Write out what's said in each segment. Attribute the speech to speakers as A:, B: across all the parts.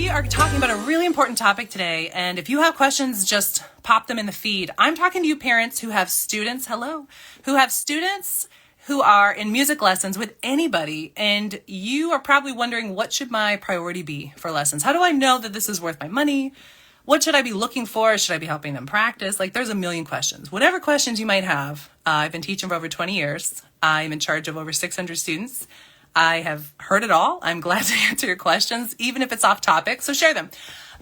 A: We are talking about a really important topic today, and if you have questions, just pop them in the feed. I'm talking to you parents who have students, who are in music lessons with anybody, and you are probably wondering, what should my priority be for lessons? How do I know that this is worth my money? What should I be looking for? Should I be helping them practice? There's a million questions. Whatever questions you might have, I've been teaching for over 20 years. I'm in charge of over 600 students. I have heard it all. I'm glad to answer your questions, even if it's off topic, so share them.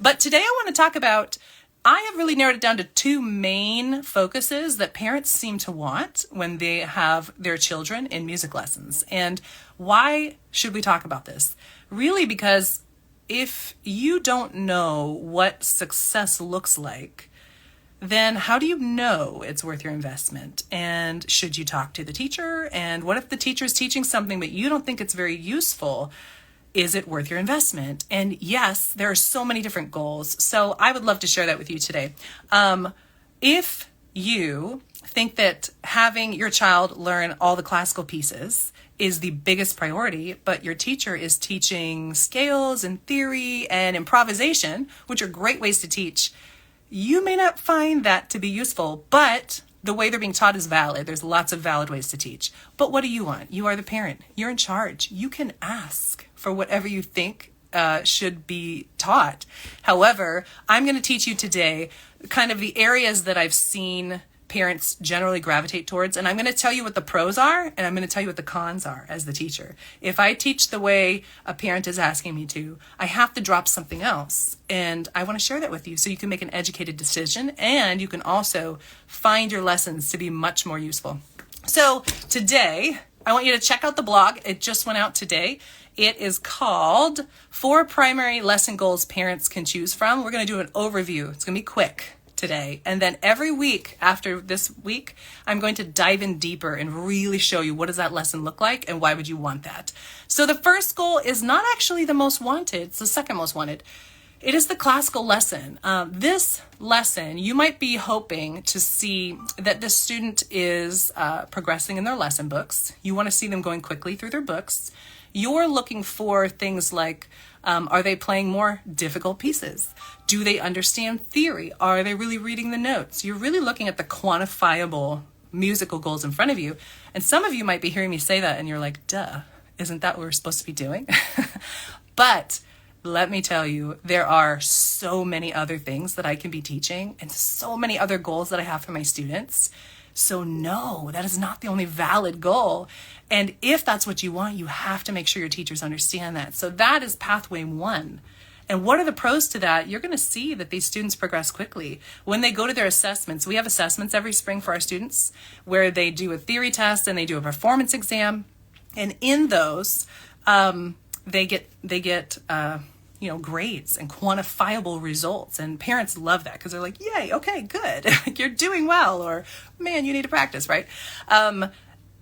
A: But today I want to talk about, I have really narrowed it down to two main focuses that parents seem to want when they have their children in music lessons. And why should we talk about this? Really, because if you don't know what success looks like, then how do you know it's worth your investment? And should you talk to the teacher? And what if the teacher is teaching something but you don't think it's very useful? Is it worth your investment? And yes, there are so many different goals. So I would love to share that with you today. If you think that having your child learn all the classical pieces is the biggest priority, but your teacher is teaching scales and theory and improvisation, which are great ways to teach, you may not find that to be useful, but the way they're being taught is valid. There's lots of valid ways to teach. But what do you want? You are the parent. You're in charge. You can ask for whatever you think should be taught. However, I'm going to teach you today kind of the areas that I've seen parents generally gravitate towards, and I'm going to tell you what the pros are, and I'm going to tell you what the cons are as the teacher. If I teach the way a parent is asking me to, I have to drop something else, and I want to share that with you so you can make an educated decision, and you can also find your lessons to be much more useful. So today, I want you to check out the blog. It just went out today. It is called 4 Primary Lesson Goals Parents Can Choose From. We're going to do an overview. It's going to be quick today. And then every week after this week, I'm going to dive in deeper and really show you what does that lesson look like and why would you want that. So the first goal is not actually the most wanted. It's the second most wanted. It is the classical lesson. This lesson, you might be hoping to see that the student is progressing in their lesson books. You want to see them going quickly through their books. You're looking for things like, are they playing more difficult pieces? Do they understand theory? Are they really reading the notes? You're really looking at the quantifiable musical goals in front of you. And some of you might be hearing me say that and you're like, duh, isn't that what we're supposed to be doing? But let me tell you, there are so many other things that I can be teaching and so many other goals that I have for my students. So no, that is not the only valid goal. And if that's what you want, you have to make sure your teachers understand that. So that is pathway 1. And what are the pros to that? You're going to see that these students progress quickly. When they go to their assessments, we have assessments every spring for our students where they do a theory test and they do a performance exam. And in those, they get grades and quantifiable results. And parents love that because they're like, yay, okay, good. You're doing well, or man, you need to practice, right?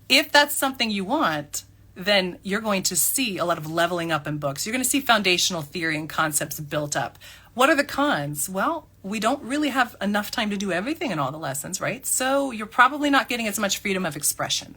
A: If that's something you want, then you're going to see a lot of leveling up in books. You're going to see foundational theory and concepts built up. What are the cons? Well, we don't really have enough time to do everything in all the lessons, right? So you're probably not getting as much freedom of expression.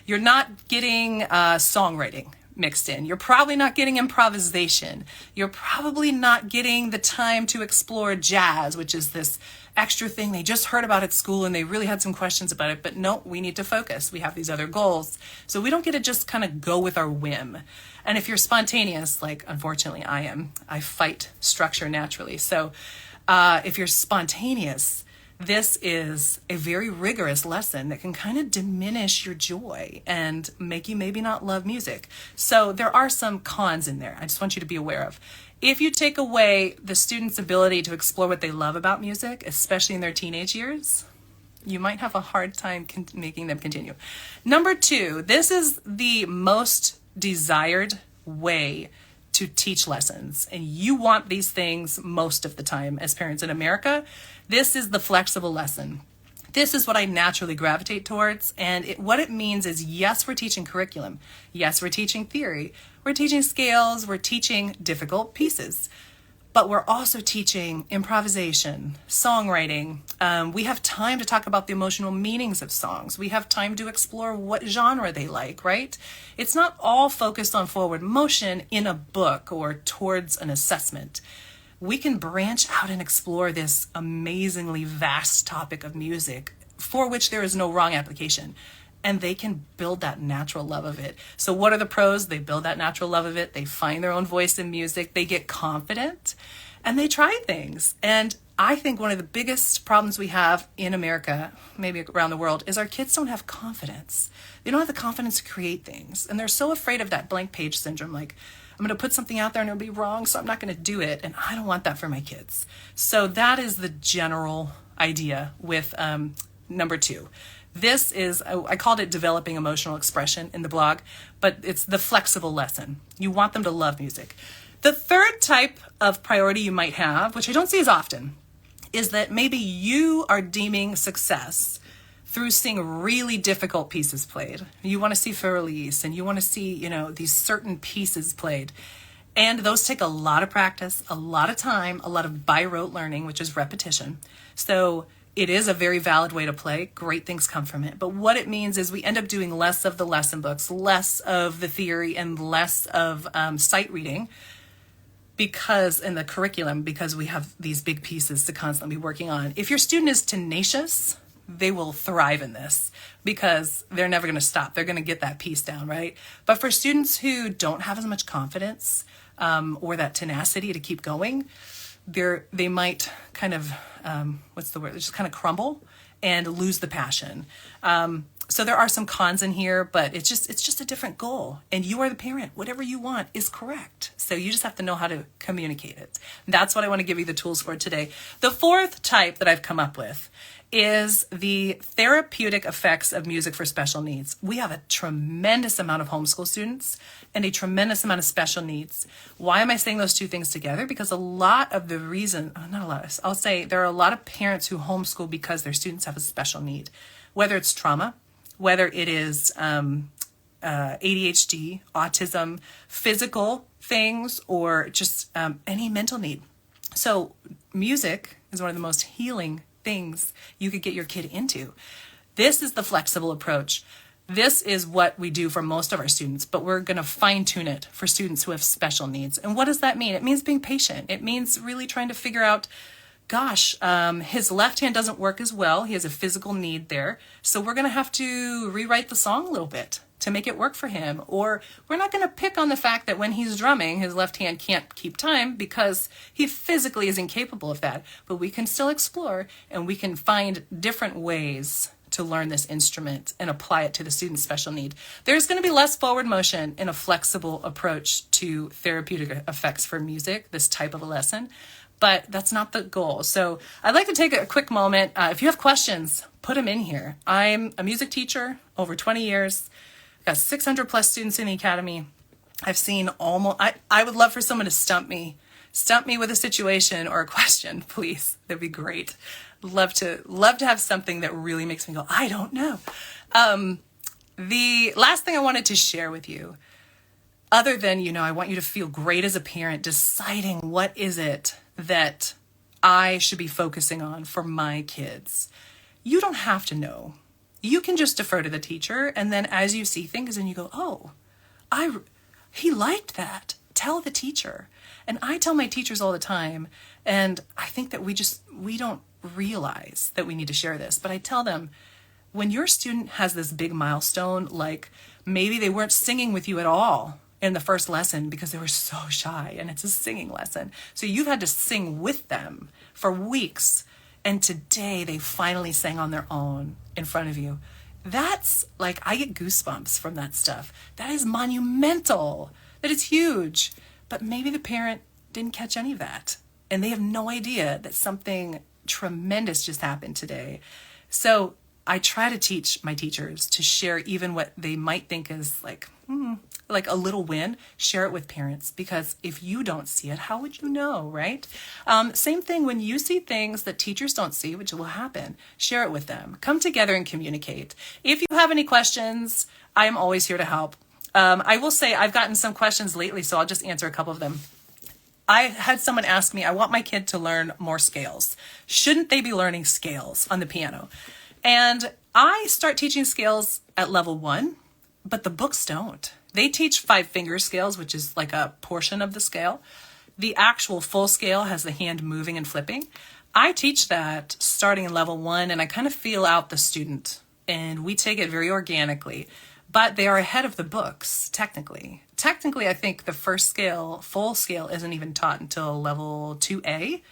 A: You're not getting songwriting mixed in. You're probably not getting improvisation. You're probably not getting the time to explore jazz, which is this extra thing they just heard about at school and they really had some questions about it. But no, we need to focus. We have these other goals. So we don't get to just kind of go with our whim. And if you're spontaneous, like unfortunately I am, I fight structure naturally. So if you're spontaneous, this is a very rigorous lesson that can kind of diminish your joy and make you maybe not love music. So there are some cons in there I just want you to be aware of. If you take away the student's ability to explore what they love about music, especially in their teenage years, you might have a hard time making them continue. Number 2, this is the most desired way to teach lessons, and you want these things most of the time as parents in America. This is the flexible lesson. This is what I naturally gravitate towards, and what it means is, yes, we're teaching curriculum. Yes, we're teaching theory. We're teaching scales. We're teaching difficult pieces. But we're also teaching improvisation, songwriting. We have time to talk about the emotional meanings of songs. We have time to explore what genre they like, right? It's not all focused on forward motion in a book or towards an assessment. we can branch out and explore this amazingly vast topic of music for which there is no wrong application. And they can build that natural love of it. So what are the pros? They build that natural love of it. They find their own voice in music. They get confident and they try things. And I think one of the biggest problems we have in America, maybe around the world, is our kids don't have confidence. They don't have the confidence to create things. And they're so afraid of that blank page syndrome. Like, I'm going to put something out there and it'll be wrong, so I'm not going to do it. And I don't want that for my kids. So that is the general idea with number 2. This is, I called it developing emotional expression in the blog, but it's the flexible lesson. You want them to love music. The third type of priority you might have, which I don't see as often, is that maybe you are deeming success through seeing really difficult pieces played. You want to see Fur-Elise and you want to see, these certain pieces played. And those take a lot of practice, a lot of time, a lot of by rote learning, which is repetition. So it is a very valid way to play. Great things come from it. But what it means is we end up doing less of the lesson books, less of the theory, and less of sight reading in the curriculum, because we have these big pieces to constantly be working on. If your student is tenacious, they will thrive in this because they're never going to stop. They're going to get that piece down, right? But for students who don't have as much confidence or that tenacity to keep going, they might kind of, just kind of crumble and lose the passion. So there are some cons in here, but it's just a different goal. And you are the parent. Whatever you want is correct. So you just have to know how to communicate it. That's what I want to give you the tools for today. The fourth type that I've come up with is the therapeutic effects of music for special needs. We have a tremendous amount of homeschool students and a tremendous amount of special needs. Why am I saying those two things together? Because a lot of the reason, not a lot, I'll say there are a lot of parents who homeschool because their students have a special need, whether it's trauma, whether it is ADHD, autism, physical things, or just any mental need. So music is one of the most healing things you could get your kid into. This is the flexible approach. This is what we do for most of our students, but we're going to fine tune it for students who have special needs. And what does that mean? It means being patient. It means really trying to figure out, his left hand doesn't work as well. He has a physical need there. So we're going to have to rewrite the song a little bit to make it work for him. Or we're not going to pick on the fact that when he's drumming, his left hand can't keep time because he physically is incapable of that. But we can still explore and we can find different ways to learn this instrument and apply it to the student's special need. There's going to be less forward motion in a flexible approach to therapeutic effects for music, this type of a lesson, but that's not the goal. So I'd like to take a quick moment. If you have questions, put them in here. I'm a music teacher over 20 years. Got 600 plus students in the academy. I've seen I would love for someone to stump me with a situation or a question, please. That'd be great. Love to have something that really makes me go, I don't know. The last thing I wanted to share with you, other than, I want you to feel great as a parent, deciding what is it that I should be focusing on for my kids. You don't have to know. You can just defer to the teacher, and then as you see things and you go, oh, he liked that. Tell the teacher. And I tell my teachers all the time, and I think that we don't realize that we need to share this, but I tell them, when your student has this big milestone, like maybe they weren't singing with you at all in the first lesson because they were so shy, and it's a singing lesson. So you've had to sing with them for weeks, and today they finally sang on their own in front of you. That's like, I get goosebumps from that stuff. That is monumental. That is huge. But maybe the parent didn't catch any of that, and they have no idea that something tremendous just happened today. So I try to teach my teachers to share even what they might think is like a little win, share it with parents, because if you don't see it, how would you know, right? Same thing when you see things that teachers don't see, which will happen, share it with them. Come together and communicate. If you have any questions, I am always here to help. I will say I've gotten some questions lately, so I'll just answer a couple of them. I had someone ask me, I want my kid to learn more scales. Shouldn't they be learning scales on the piano? And I start teaching scales at level 1, but the books don't. They teach 5-finger scales, which is like a portion of the scale. The actual full scale has the hand moving and flipping. I teach that starting in level 1, and I kind of feel out the student, and we take it very organically. But they are ahead of the books, technically. Technically, I think the first scale, full scale, isn't even taught until level 2A,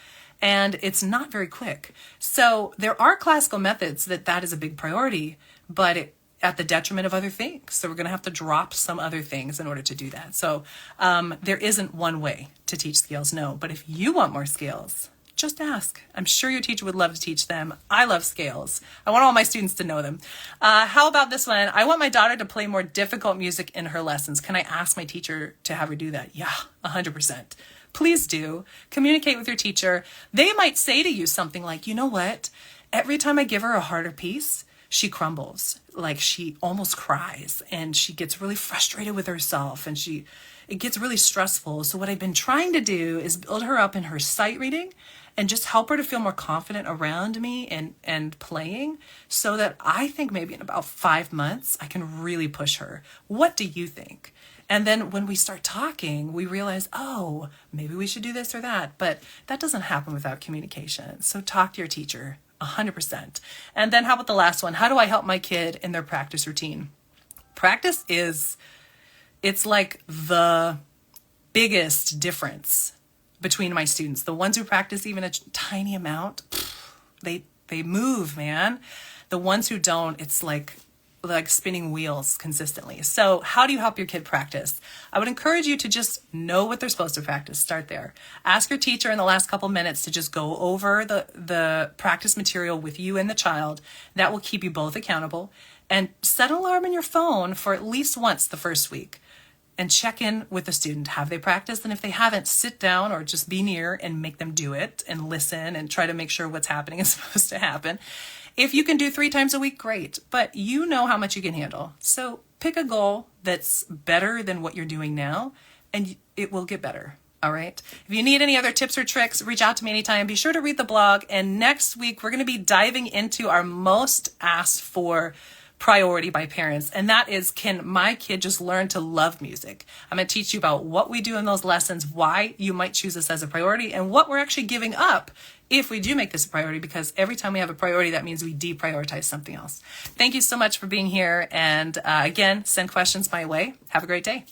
A: and it's not very quick. So there are classical methods that is a big priority, but at the detriment of other things. So we're going to have to drop some other things in order to do that. So there isn't one way to teach scales, no. But if you want more scales, just ask. I'm sure your teacher would love to teach them. I love scales. I want all my students to know them. How about this one? I want my daughter to play more difficult music in her lessons. Can I ask my teacher to have her do that? Yeah, 100%. Please do. Communicate with your teacher. They might say to you something like, you know what? Every time I give her a harder piece, she crumbles. Like she almost cries and she gets really frustrated with herself and it gets really stressful. So what I've been trying to do is build her up in her sight reading and just help her to feel more confident around me and playing, so that I think maybe in about 5 months, I can really push her. What do you think? And then when we start talking, we realize, oh, maybe we should do this or that. But that doesn't happen without communication. So talk to your teacher, 100%. And then how about the last one? How do I help my kid in their practice routine? Practice it's like the biggest difference between my students. The ones who practice even a tiny amount, they move, man. The ones who don't, it's like spinning wheels consistently. So how do you help your kid practice? I would encourage you to just know what they're supposed to practice. Start there. Ask your teacher in the last couple minutes to just go over the practice material with you and the child. That will keep you both accountable. And set an alarm in your phone for at least once the first week. And check in with the student. Have they practiced? And if they haven't, sit down or just be near and make them do it and listen and try to make sure what's happening is supposed to happen. If you can do 3 times a week, great. But you know how much you can handle. So pick a goal that's better than what you're doing now, and it will get better. All right. If you need any other tips or tricks, reach out to me anytime. Be sure to read the blog. And next week, we're going to be diving into our most asked for priority by parents, and that is, can my kid just learn to love music? I'm going to teach you about what we do in those lessons, why you might choose this as a priority, and what we're actually giving up if we do make this a priority, because every time we have a priority, that means we deprioritize something else. Thank you so much for being here, and again, send questions my way. Have a great day.